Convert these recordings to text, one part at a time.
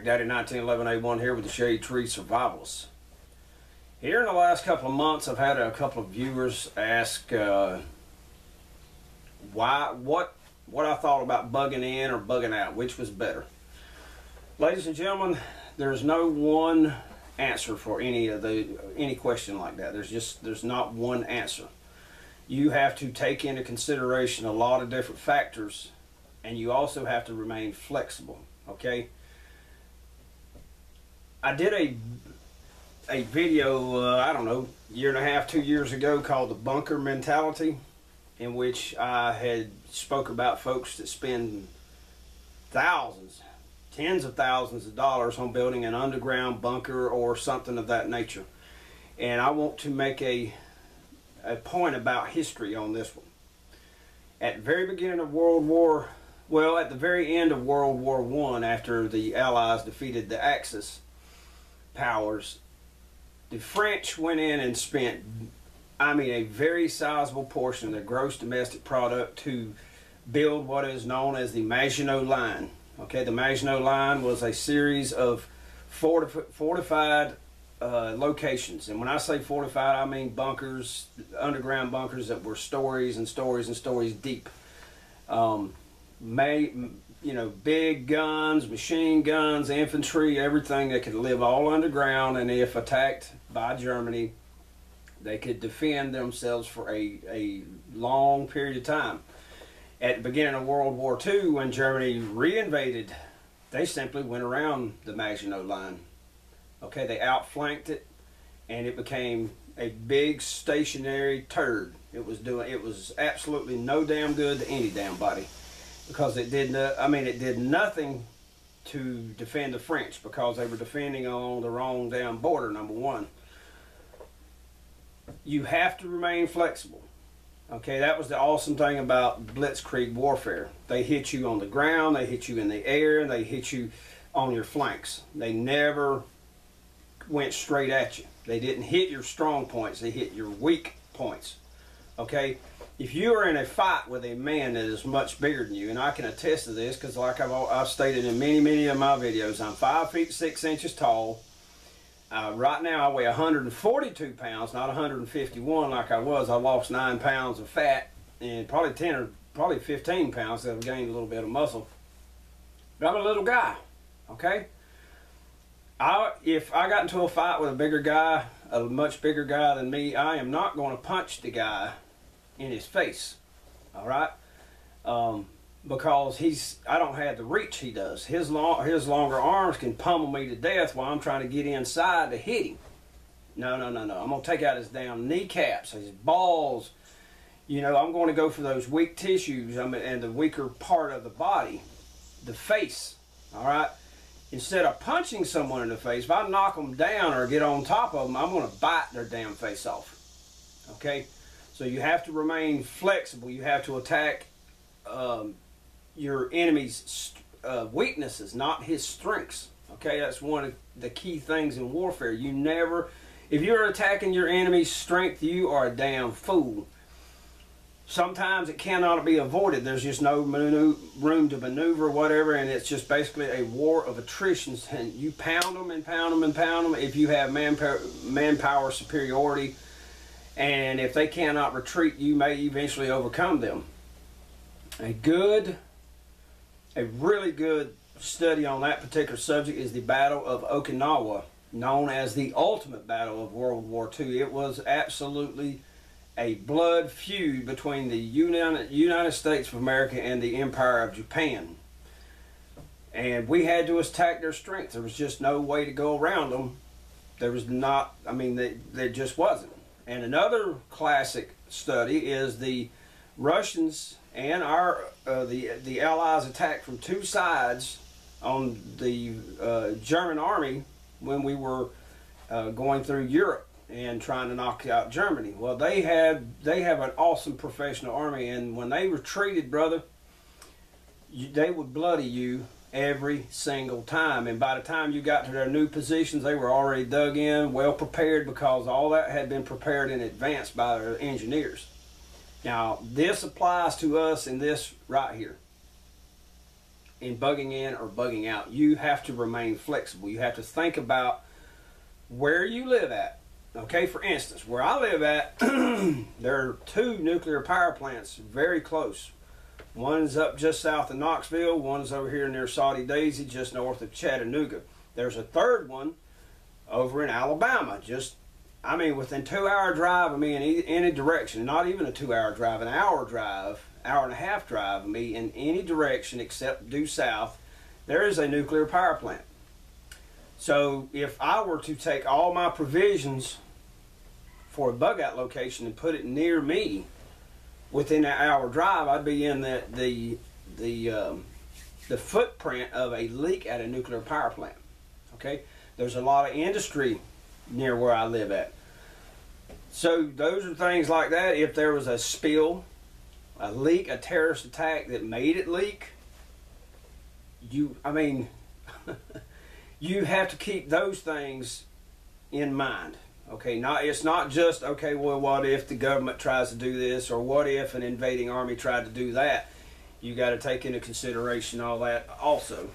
Daddy 1911A1 here with the Shade Tree Survivalists. Here in the last couple of months, I've had a couple of viewers ask what I thought about bugging in or bugging out, which was better. Ladies and gentlemen, there's no one answer for any question like that. There's not one answer. You have to take into consideration a lot of different factors, and you also have to remain flexible. Okay, I did a video, I don't know, year and a half, 2 years ago, called the bunker mentality, in which I had spoke about folks that spend thousands, tens of thousands of dollars on building an underground bunker or something of that nature. And I want to make a point about history on this one. At the very beginning of at the very end of World War I, after the Allies defeated the Axis powers, the French went in and spent, a very sizable portion of their gross domestic product to build what is known as the Maginot Line. Okay, the Maginot Line was a series of fortified locations, and when I say fortified, I mean bunkers, underground bunkers that were stories and stories and stories deep. Big guns, machine guns, infantry, everything that could live all underground, and if attacked by Germany, they could defend themselves for a long period of time. At the beginning of World War II, when Germany reinvaded, they simply went around the Maginot Line. Okay, they outflanked it, and it became a big stationary turd. It was absolutely no damn good to any damn body, because it did nothing to defend the French, because they were defending along the wrong damn border. Number one, you have to remain flexible. Okay, that was the awesome thing about blitzkrieg warfare. They hit you on the ground, they hit you in the air, and they hit you on your flanks. They never went straight at you. They didn't hit your strong points, they hit your weak points. Okay, if you are in a fight with a man that is much bigger than you, and I can attest to this because, like I've stated in many of my videos, I'm 5 feet 6 inches tall. Right now I weigh 142 pounds, not 151 like I was. I lost 9 pounds of fat and probably 10 or probably 15 pounds that I've gained a little bit of muscle. But I'm a little guy, okay? If I got into a fight with a bigger guy, a much bigger guy than me, I am not going to punch the guy in his face, all right? Because I don't have the reach he does. His longer arms can pummel me to death while I'm trying to get inside to hit him. No. I'm going to take out his damn kneecaps, his balls. I'm going to go for those weak tissues and the weaker part of the body, the face, all right? Instead of punching someone in the face, if I knock them down or get on top of them, I'm going to bite their damn face off. Okay? So you have to remain flexible. You have to attack your enemy's weaknesses, not his strengths. Okay? That's one of the key things in warfare. If you're attacking your enemy's strength, you are a damn fool. Sometimes it cannot be avoided. There's just no room to maneuver, whatever, and it's just basically a war of attrition. And you pound them and pound them and pound them if you have manpower superiority. And if they cannot retreat, you may eventually overcome them. A really good study on that particular subject is the Battle of Okinawa, known as the ultimate battle of World War II. It was absolutely a blood feud between the United States of America and the Empire of Japan. And we had to attack their strength. There was just no way to go around them. There was not, there just wasn't. And another classic study is the Russians and the Allies attacked from two sides on the German army when we were going through Europe and trying to knock out Germany. Well, they have an awesome professional army, and when they retreated, brother, they would bloody you every single time. And by the time you got to their new positions, they were already dug in, well prepared, because all that had been prepared in advance by their engineers. Now, this applies to us in this right here. in bugging in or bugging out. You have to remain flexible. You have to think about where you live at. Okay, for instance, where I live at, there are 2 nuclear power plants very close. One's up just south of Knoxville, one's over here near Saudi Daisy, just north of Chattanooga. There's a 3rd one over in Alabama, just, I mean, within 2-hour drive of me in any direction. Not even a 2-hour drive, an hour drive, hour and a half drive of me in any direction except due south, there is a nuclear power plant. So if I were to take all my provisions for a bug out location and put it near me within an hour drive, I'd be in the footprint of a leak at a nuclear power plant. Okay, there's a lot of industry near where I live at. So those are things like that. If there was a spill, a leak, a terrorist attack that made it leak, you have to keep those things in mind. Okay, it's not just, okay, well, what if the government tries to do this, or what if an invading army tried to do that? You got to take into consideration all that also.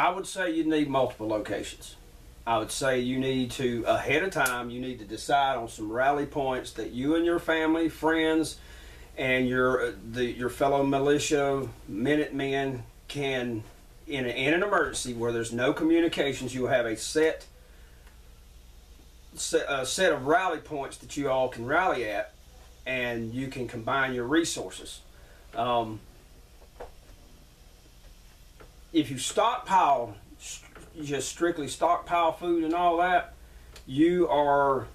I would say you need multiple locations. I would say you need to, ahead of time, you need to decide on some rally points that you and your family, friends, and your fellow militia, Minutemen can, in an emergency where there's no communications, you have a set of rally points that you all can rally at, and you can combine your resources. If you stockpile, just strictly stockpile food and all that, you're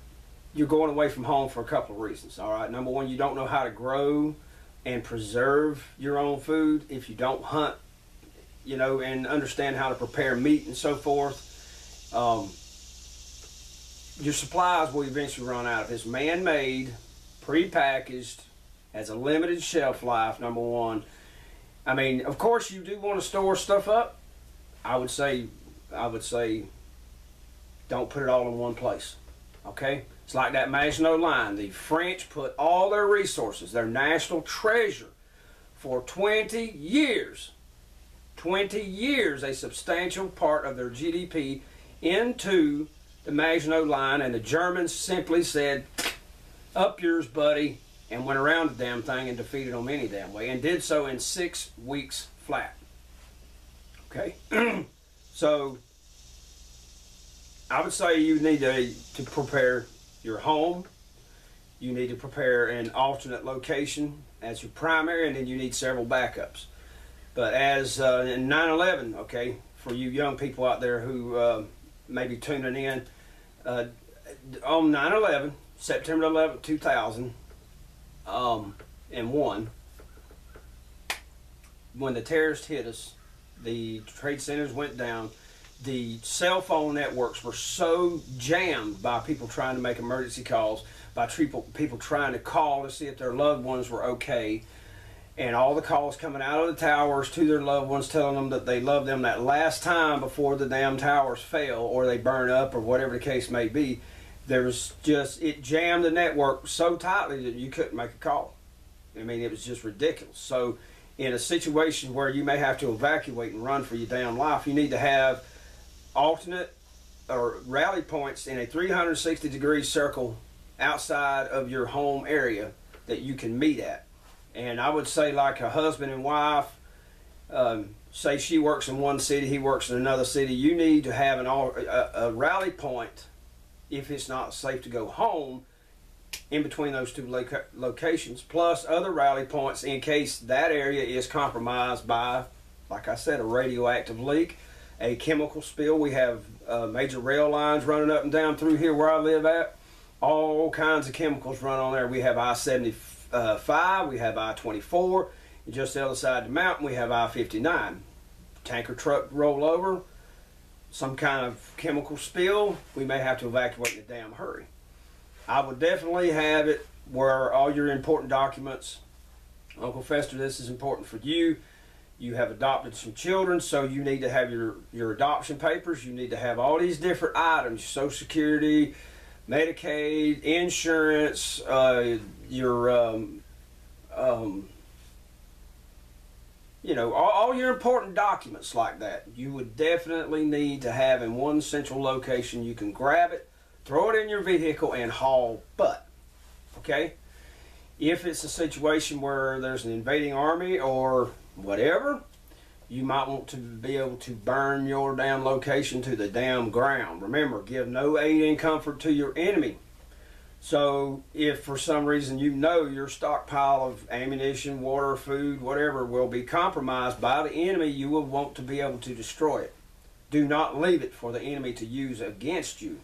going away from home for a couple of reasons. All right, number one, you don't know how to grow and preserve your own food. If you don't hunt, and understand how to prepare meat and so forth, your supplies will eventually run out. If it's man-made, pre-packaged, has a limited shelf life, number one. I mean, of course, you do want to store stuff up. I would say, don't put it all in one place. Okay, it's like that Maginot Line. The French put all their resources, their national treasure, for 20 years. 20 years, a substantial part of their GDP into the Maginot Line, and the Germans simply said, "Up yours, buddy," and went around the damn thing and defeated them any damn way, and did so in 6 weeks flat. Okay, so I would say you need to prepare your home. You need to prepare an alternate location as your primary, and then you need several backups. But as in 9/11, okay, for you young people out there who may be tuning in, on 9/11, September 11th, 2001, when the terrorists hit us, the trade centers went down. The cell phone networks were so jammed by people trying to make emergency calls, by people trying to call to see if their loved ones were okay, and all the calls coming out of the towers to their loved ones telling them that they love them that last time before the damn towers fail or they burn up or whatever the case may be. It jammed the network so tightly that you couldn't make a call. I mean, it was just ridiculous. So in a situation where you may have to evacuate and run for your damn life, you need to have alternate or rally points in a 360-degree circle outside of your home area that you can meet at. And I would say, like a husband and wife, say she works in one city, he works in another city, you need to have a rally point, if it's not safe to go home, in between those two locations, plus other rally points in case that area is compromised by, like I said, a radioactive leak, a chemical spill. We have major rail lines running up and down through here where I live at. All kinds of chemicals run on there. We have I-75, we have I-24, and just the other side of the mountain we have I-59. Tanker truck roll over, some kind of chemical spill, we may have to evacuate in a damn hurry. I would definitely have it where all your important documents, Uncle Fester, this is important for you. You have adopted some children, so you need to have your adoption papers. You need to have all these different items, Social Security, Medicaid, insurance, your you know, all your important documents like that, you would definitely need to have in one central location. You can grab it, throw it in your vehicle, and haul butt. Okay? If it's a situation where there's an invading army or whatever, you might want to be able to burn your damn location to the damn ground. Remember, give no aid and comfort to your enemy. So if for some reason you know your stockpile of ammunition, water, food, whatever will be compromised by the enemy, you will want to be able to destroy it. Do not leave it for the enemy to use against you.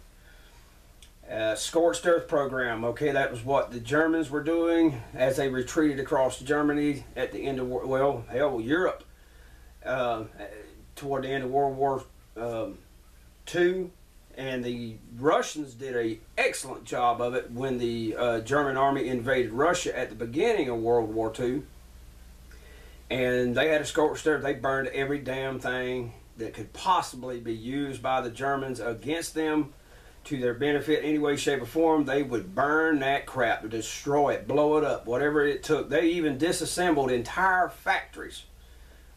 Scorched earth program. Okay, that was what the Germans were doing as they retreated across Germany at the end of, well, hell, Europe, toward the end of World War II. And the Russians did an excellent job of it when the German army invaded Russia at the beginning of World War II. And they had a scorched earth. They burned every damn thing that could possibly be used by the Germans against them to their benefit, any way, shape, or form. They would burn that crap, destroy it, blow it up, whatever it took. They even disassembled entire factories,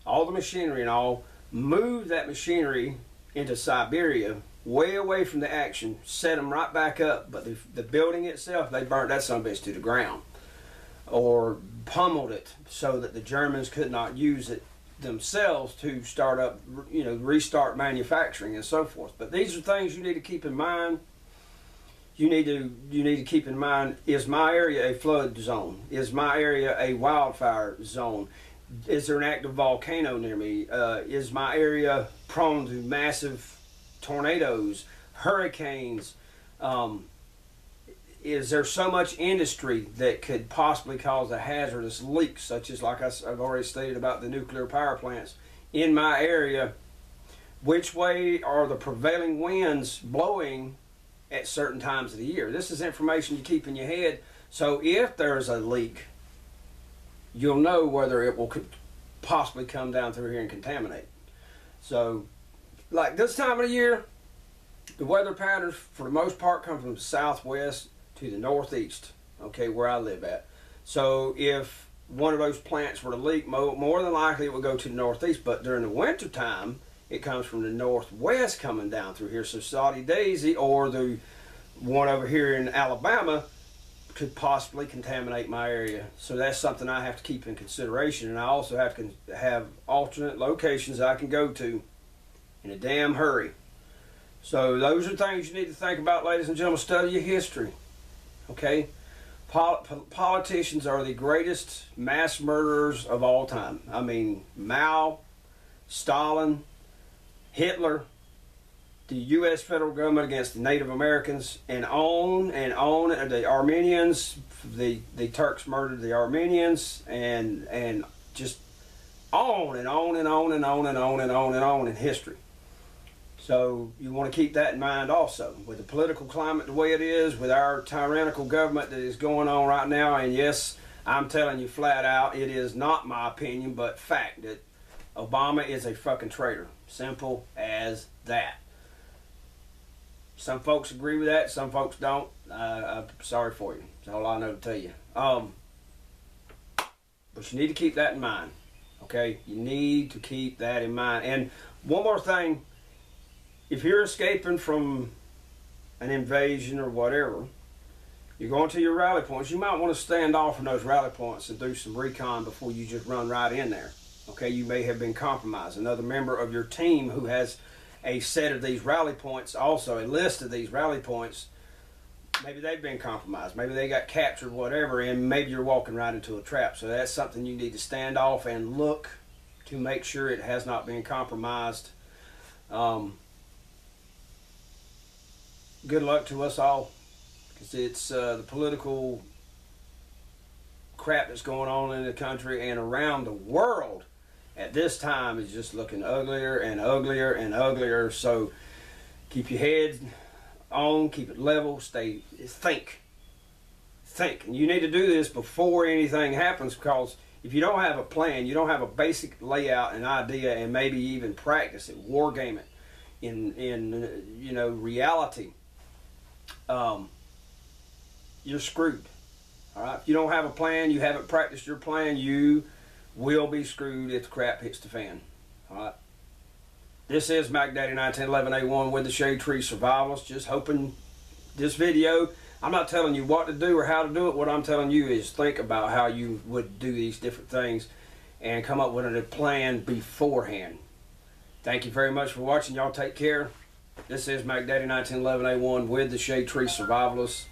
all the machinery and all, moved that machinery into Siberia, way away from the action, set them right back up. But the building itself, they burnt that son of a bitch to the ground, or pummeled it so that the Germans could not use it themselves to start up, you know, restart manufacturing and so forth. But these are things you need to keep in mind. You need to keep in mind, is my area a flood zone? Is my area a wildfire zone? Is there an active volcano near me? Is my area prone to massive tornadoes, hurricanes? Is there so much industry that could possibly cause a hazardous leak, such as, like I've already stated about the nuclear power plants in my area? Which way are the prevailing winds blowing at certain times of the year? This is information you keep in your head, so if there's a leak, you'll know whether it will possibly come down through here and contaminate. So, like this time of the year, the weather patterns for the most part come from the southwest to the northeast, okay, where I live at. So if one of those plants were to leak, more than likely it would go to the northeast. But during the winter time, it comes from the northwest coming down through here. So Saudi Daisy or the one over here in Alabama could possibly contaminate my area. So that's something I have to keep in consideration. And I also have to have alternate locations I can go to in a damn hurry. So those are things you need to think about, ladies and gentlemen. Study your history. Okay? Politicians are the greatest mass murderers of all time. I mean, Mao, Stalin, Hitler, the U.S. federal government against the Native Americans, and on and on. The Armenians, the Turks murdered the Armenians, and just on and on and on and on and on and on and on in history. So you want to keep that in mind also. With the political climate the way it is, with our tyrannical government that is going on right now, and yes, I'm telling you flat out, it is not my opinion, but fact, that Obama is a fucking traitor. Simple as that. Some folks agree with that, some folks don't. I'm sorry for you. That's all I know to tell you. But you need to keep that in mind. Okay? You need to keep that in mind. And one more thing. If you're escaping from an invasion or whatever, you're going to your rally points, you might want to stand off from those rally points and do some recon before you just run right in there. Okay, you may have been compromised. Another member of your team who has a set of these rally points, also a list of these rally points, maybe they've been compromised, maybe they got captured, whatever, and maybe you're walking right into a trap. So that's something you need to stand off and look to make sure it has not been compromised. Good luck to us all, because it's the political crap that's going on in the country and around the world at this time is just looking uglier and uglier and uglier. So keep your head on, keep it level, think. And you need to do this before anything happens, because if you don't have a plan, you don't have a basic layout and idea, and maybe even practice it, war game it in you know, reality, you're screwed. All right, if you don't have a plan, you haven't practiced your plan, you will be screwed if the crap hits the fan. Alright. This is Mac Daddy 1911A1 with the Shade Tree Survivalist. Just hoping this video, I'm not telling you what to do or how to do it. What I'm telling you is think about how you would do these different things and come up with a plan beforehand. Thank you very much for watching. Y'all take care. This is Mac Daddy 1911A1 with the Shade Tree Survivalist.